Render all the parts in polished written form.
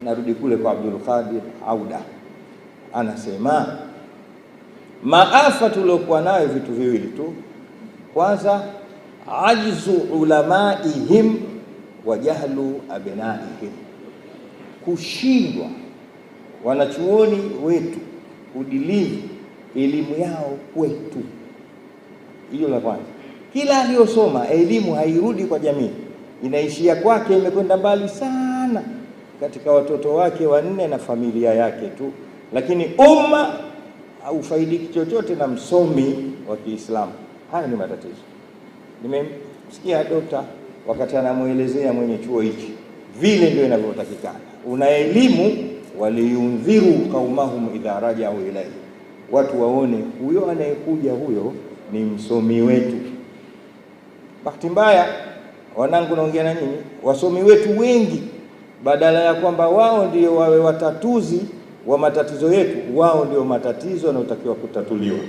Narudi kule kwa Abdul Qadir Auda, anasema maafa tuliokuwa nayo vitu viwili tu. Kwanza, ajzu ulamaihim wa jahlu abnaihim, kushindwa wanachuoni wetu kudilivi elimu yao kwetu. Hilo la kwanza. Kila aliyosoma elimu hairudi kwa jamii, inaishia kwake, imekwenda mbali sana katika watoto wake wanne na familia yake tu, lakini umma haufaidiki chochote na msomi wa Kiislamu. Haya ni matatizo. Nimemsikia dokta wakati anamuelezea mwenye chuo hichi, vile ndio inavyotakikana. Una elimu, waliundhiru qaumahum idha rajau ilayhi, watu waone huyo anayekuja huyo ni msomi wetu. Bahati mbaya, wanangu, naongea na nyinyi, wasomi wetu wengi badala ya kwamba wao ndio wawe watatuzi wa matatizo yetu, wao ndio matatizo yanayotakiwa kutatuliwa.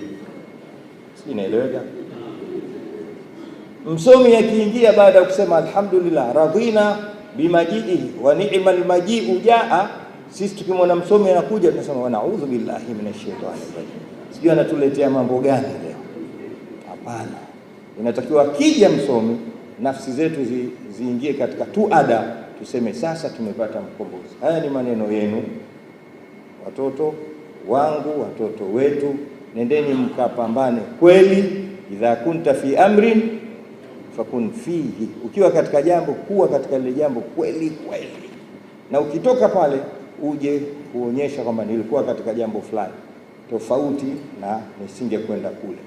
Si inaeleweka? Msomi akiingia baada ya kusema alhamdulillah radhina bimajii wa ni'mal maji'u jaa, sisi tukimwona msomi anakuja tunasema wa na'udhu billahi minash shaitani rajim, sijui anatuletea mambo gani leo. Hapana, inatakiwa kija msomi nafsi zetu ziingie katika tuada, tuseme sasa tumepata mkombozi. Haya ni maneno yenu, watoto wangu, watoto wetu, nendeni mkapambane kweli. Idha kunta fi amrin fakun fihi, ukiwa katika jambo kuwa katika lile jambo kweli kweli, na ukitoka pale uje kuonyesha kwamba nilikuwa katika jambo fulani tofauti na nisingekwenda kule.